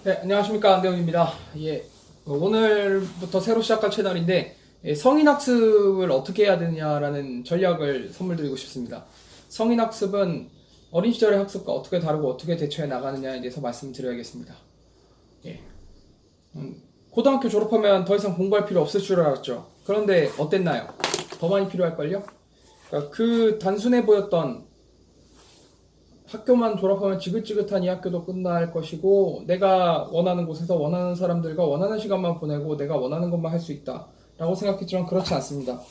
네, 안녕하십니까. 안대웅입니다. 예, 오늘부터 새로 시작할 채널인데, 성인학습을 어떻게 해야 되느냐라는 전략을 선물 드리고 싶습니다. 성인학습은 어린 시절의 학습과 어떻게 다르고 어떻게 대처해 나가느냐에 대해서 말씀드려야겠습니다. 예, 고등학교 졸업하면 더 이상 공부할 필요 없을 줄 알았죠. 그런데 어땠나요? 더 많이 필요할걸요? 그러니까 그 단순해 보였던 학교만 졸업하면 지긋지긋한 이 학교도 끝날 것이고 내가 원하는 곳에서 원하는 사람들과 원하는 시간만 보내고 내가 원하는 것만 할 수 있다 라고 생각했지만 그렇지 않습니다.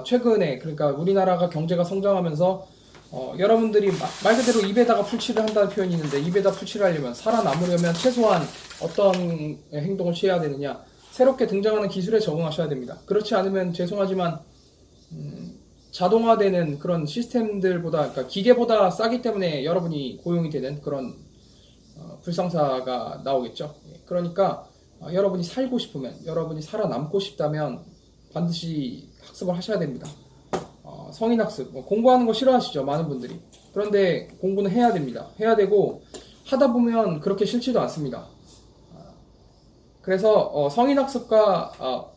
최근에 그러니까 우리나라가 경제가 성장하면서 여러분들이 말 그대로 입에다가 풀칠을 한다는 표현이 있는데 입에다 풀칠을 하려면 살아남으려면 최소한 어떤 행동을 취해야 되느냐, 새롭게 등장하는 기술에 적응하셔야 됩니다. 그렇지 않으면 죄송하지만 자동화되는 그런 시스템들보다, 그러니까 기계보다 싸기 때문에 여러분이 고용이 되는 그런 불상사가 나오겠죠. 그러니까 여러분이 살고 싶으면, 여러분이 살아남고 싶다면 반드시 학습을 하셔야 됩니다. 성인학습, 공부하는 거 싫어하시죠, 많은 분들이. 그런데 공부는 해야 됩니다. 해야 되고 하다 보면 그렇게 싫지도 않습니다. 그래서 성인학습과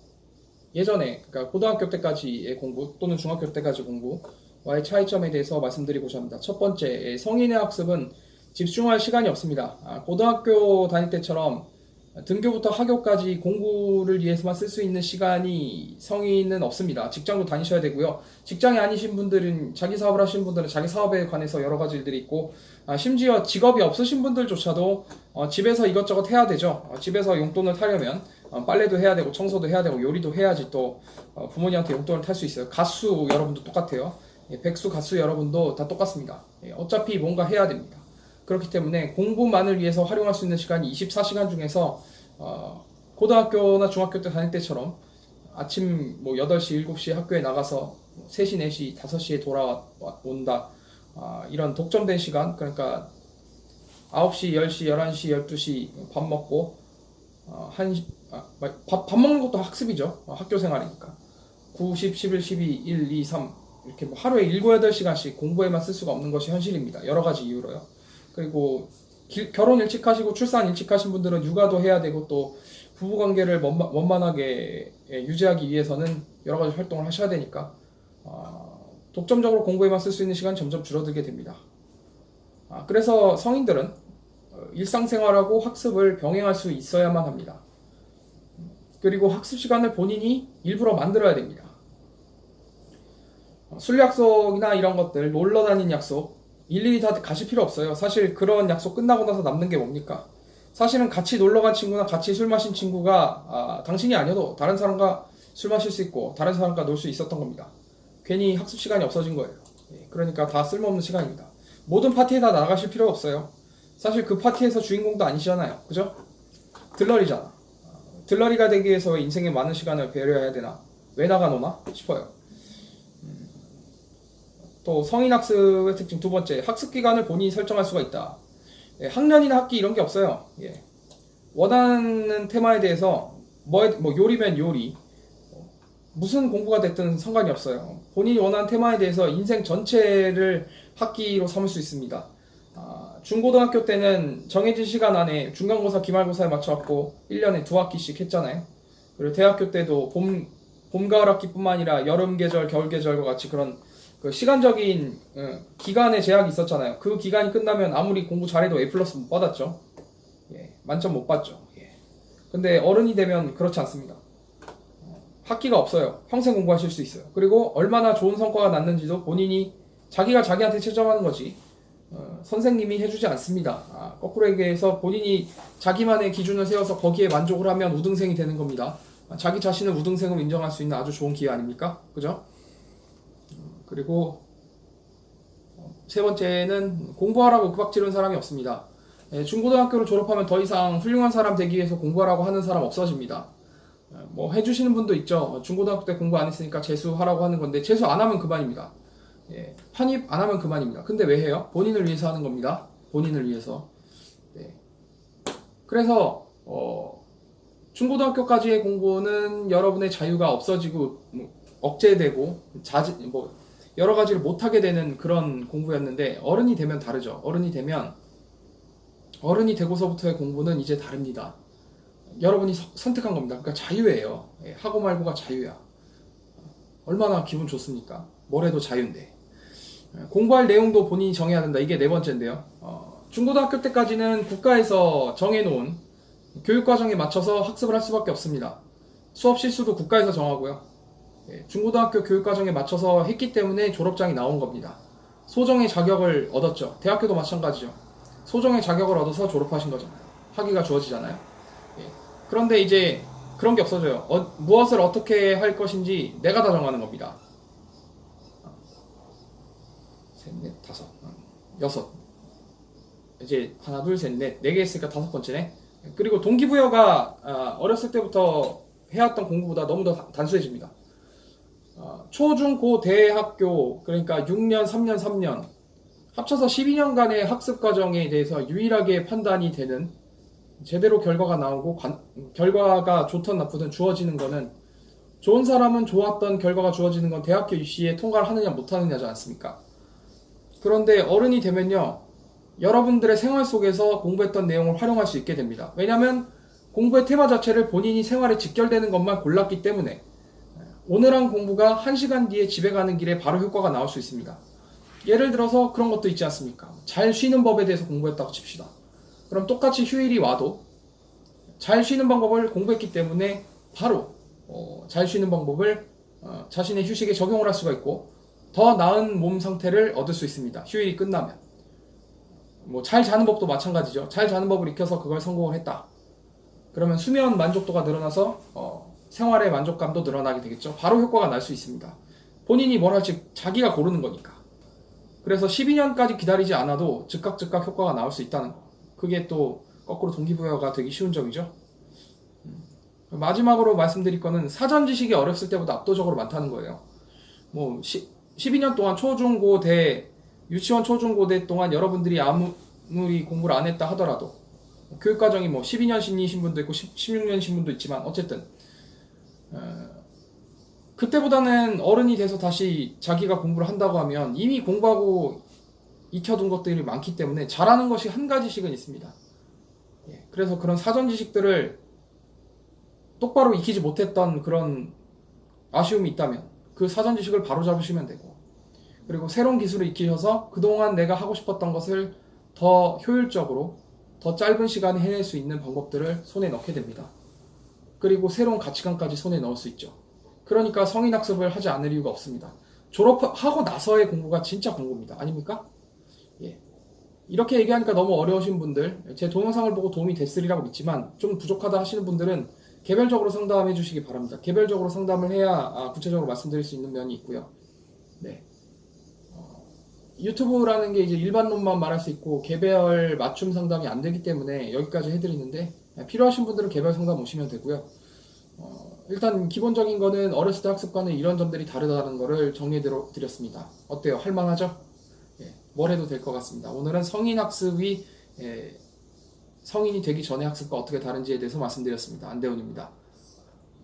예전에, 그러니까 고등학교 때까지의 공부 또는 중학교 때까지 공부와의 차이점에 대해서 말씀드리고자 합니다. 첫 번째, 성인의 학습은 집중할 시간이 없습니다. 고등학교 다닐 때처럼 등교부터 하교까지 공부를 위해서만 쓸 수 있는 시간이 성인은 없습니다. 직장도 다니셔야 되고요. 직장이 아니신 분들은, 자기 사업을 하시는 분들은 자기 사업에 관해서 여러 가지 일들이 있고, 심지어 직업이 없으신 분들조차도 집에서 이것저것 해야 되죠. 집에서 용돈을 타려면 빨래도 해야 되고 청소도 해야 되고 요리도 해야지 또 부모님한테 용돈을 탈 수 있어요. 가수 여러분도 똑같아요. 백수 가수 여러분도 다 똑같습니다. 어차피 뭔가 해야 됩니다. 그렇기 때문에 공부만을 위해서 활용할 수 있는 시간이 24시간 중에서 고등학교나 중학교 때 다닐 때처럼 아침 뭐 8시, 7시 학교에 나가서 3시, 4시, 5시에 돌아온다. 이런 독점된 시간, 그러니까 9시, 10시, 11시, 12시 밥 먹고 밥 먹는 것도 학습이죠. 학교 생활이니까. 9, 10, 11, 12, 1, 2, 3 이렇게 뭐 하루에 7, 8시간씩 공부에만 쓸 수가 없는 것이 현실입니다. 여러 가지 이유로요. 그리고 결혼 일찍 하시고 출산 일찍 하신 분들은 육아도 해야 되고 또 부부관계를 원만하게 유지하기 위해서는 여러 가지 활동을 하셔야 되니까 독점적으로 공부에만 쓸 수 있는 시간이 점점 줄어들게 됩니다. 그래서 성인들은 일상생활하고 학습을 병행할 수 있어야만 합니다. 그리고 학습 시간을 본인이 일부러 만들어야 됩니다. 술 약속이나 이런 것들, 놀러 다니는 약속, 일일이 다 가실 필요 없어요. 사실 그런 약속 끝나고 나서 남는 게 뭡니까? 사실은 같이 놀러 간 친구나 같이 술 마신 친구가 당신이 아니어도 다른 사람과 술 마실 수 있고 다른 사람과 놀 수 있었던 겁니다. 괜히 학습 시간이 없어진 거예요. 그러니까 다 쓸모없는 시간입니다. 모든 파티에 다 나가실 필요 없어요. 사실 그 파티에서 주인공도 아니시잖아요. 그죠? 들러리잖아. 들러리가 되기 위해서 왜 인생의 많은 시간을 배려해야 되나? 왜 나가노나? 싶어요. 또 성인학습의 특징 두 번째, 학습기간을 본인이 설정할 수가 있다. 학년이나 학기 이런 게 없어요. 원하는 테마에 대해서 뭐 요리면 요리, 무슨 공부가 됐든 상관이 없어요. 본인이 원하는 테마에 대해서 인생 전체를 학기로 삼을 수 있습니다. 중고등학교 때는 정해진 시간 안에 중간고사, 기말고사에 맞춰갖고 1년에 2학기씩 했잖아요. 그리고 대학교 때도 봄, 가을 학기뿐만 아니라 여름 계절, 겨울 계절과 같이 그런 그 시간적인 기간의 제약이 있었잖아요. 그 기간이 끝나면 아무리 공부 잘해도 A 플러스 못 받았죠. 만점 못 받죠. 근데 어른이 되면 그렇지 않습니다. 학기가 없어요. 평생 공부하실 수 있어요. 그리고 얼마나 좋은 성과가 났는지도 본인이 자기가 자기한테 채점하는 거지 선생님이 해주지 않습니다. 거꾸로 얘기해서 본인이 자기만의 기준을 세워서 거기에 만족을 하면 우등생이 되는 겁니다. 자기 자신을 우등생으로 인정할 수 있는 아주 좋은 기회 아닙니까? 그죠? 그리고 세 번째는 공부하라고 구박 지르는 사람이 없습니다. 중고등학교를 졸업하면 더 이상 훌륭한 사람 되기 위해서 공부하라고 하는 사람 없어집니다. 뭐 해주시는 분도 있죠. 중고등학교 때 공부 안 했으니까 재수하라고 하는 건데 재수 안 하면 그만입니다. 편입 안 하면 그만입니다. 근데 왜 해요? 본인을 위해서 하는 겁니다. 본인을 위해서. 그래서 중고등학교까지의 공부는 여러분의 자유가 없어지고 억제되고 여러 가지를 못하게 되는 그런 공부였는데 어른이 되면 다르죠. 어른이 되면 어른이 되고서부터의 공부는 이제 다릅니다. 여러분이 선택한 겁니다. 그러니까 자유예요. 예, 하고 말고가 자유야. 얼마나 기분 좋습니까? 뭘 해도 자유인데. 공부할 내용도 본인이 정해야 된다. 이게 네 번째인데요. 중고등학교 때까지는 국가에서 정해놓은 교육과정에 맞춰서 학습을 할 수밖에 없습니다. 수업 실수도 국가에서 정하고요. 예, 중고등학교 교육과정에 맞춰서 했기 때문에 졸업장이 나온 겁니다. 소정의 자격을 얻었죠. 대학교도 마찬가지죠. 소정의 자격을 얻어서 졸업하신 거잖아요. 학위가 주어지잖아요. 예. 그런데 이제 그런 게 없어져요. 무엇을 어떻게 할 것인지 내가 다 정하는 겁니다. 셋, 넷, 다섯, 여섯. 이제 하나, 둘, 셋, 넷, 네 개 했으니까 다섯 번째네. 그리고 동기부여가 어렸을 때부터 해왔던 공부보다 너무 더 단순해집니다. 초, 중, 고, 대학교, 그러니까 6년, 3년, 3년 합쳐서 12년간의 학습 과정에 대해서 유일하게 판단이 되는, 제대로 결과가 나오고 결과가 좋든 나쁘든 주어지는 거는, 좋은 사람은 좋았던 결과가 주어지는 건 대학교 입시에 통과를 하느냐 못하느냐지 않습니까? 그런데 어른이 되면요, 여러분들의 생활 속에서 공부했던 내용을 활용할 수 있게 됩니다. 왜냐하면 공부의 테마 자체를 본인이 생활에 직결되는 것만 골랐기 때문에 오늘 한 공부가 1시간 뒤에 집에 가는 길에 바로 효과가 나올 수 있습니다. 예를 들어서 그런 것도 있지 않습니까? 잘 쉬는 법에 대해서 공부했다고 칩시다. 그럼 똑같이 휴일이 와도 잘 쉬는 방법을 공부했기 때문에 바로 잘 쉬는 방법을 자신의 휴식에 적용을 할 수가 있고 더 나은 몸 상태를 얻을 수 있습니다. 휴일이 끝나면. 뭐 잘 자는 법도 마찬가지죠. 잘 자는 법을 익혀서 그걸 성공을 했다. 그러면 수면 만족도가 늘어나서 생활의 만족감도 늘어나게 되겠죠. 바로 효과가 날 수 있습니다. 본인이 뭘 할지 자기가 고르는 거니까. 그래서 12년까지 기다리지 않아도 즉각 효과가 나올 수 있다는 거. 그게 또 거꾸로 동기부여가 되기 쉬운 점이죠. 마지막으로 말씀드릴 거는 사전 지식이 어렸을 때보다 압도적으로 많다는 거예요. 뭐 12년 동안 초중고 대 유치원 초중고대 동안 여러분들이 아무리 공부를 안 했다 하더라도 교육과정이 뭐 12년신이신 분도 있고 16년신 분도 있지만 어쨌든 그때보다는 어른이 돼서 다시 자기가 공부를 한다고 하면 이미 공부하고 익혀둔 것들이 많기 때문에 잘하는 것이 한 가지씩은 있습니다. 그래서 그런 사전 지식들을 똑바로 익히지 못했던 그런 아쉬움이 있다면 그 사전 지식을 바로 잡으시면 되고, 그리고 새로운 기술을 익히셔서 그동안 내가 하고 싶었던 것을 더 효율적으로 더 짧은 시간에 해낼 수 있는 방법들을 손에 넣게 됩니다. 그리고 새로운 가치관까지 손에 넣을 수 있죠. 그러니까 성인학습을 하지 않을 이유가 없습니다. 졸업하고 나서의 공부가 진짜 공부입니다. 아닙니까? 예. 이렇게 얘기하니까 너무 어려우신 분들, 제 동영상을 보고 도움이 됐으리라고 믿지만 좀 부족하다 하시는 분들은 개별적으로 상담해 주시기 바랍니다. 개별적으로 상담을 해야 구체적으로 말씀드릴 수 있는 면이 있고요. 네. 유튜브라는 게 이제 일반론만 말할 수 있고 개별 맞춤 상담이 안 되기 때문에 여기까지 해드리는데, 필요하신 분들은 개별 상담 오시면 되고요. 일단 기본적인 거는 어렸을 때 학습과는 이런 점들이 다르다는 거를 정리해 드렸습니다. 어때요? 할만하죠? 예, 뭘 해도 될 것 같습니다. 오늘은 성인 학습이 성인이 되기 전의 학습과 어떻게 다른지에 대해서 말씀드렸습니다. 안대훈입니다.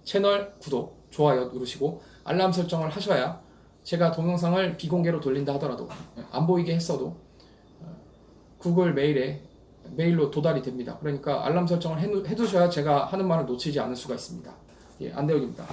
채널 구독, 좋아요 누르시고 알람 설정을 하셔야 제가 동영상을 비공개로 돌린다 하더라도 안 보이게 했어도 구글 메일로 도달이 됩니다. 그러니까 알람 설정을 해두셔야 제가 하는 말을 놓치지 않을 수가 있습니다. 예, 안대훈입니다.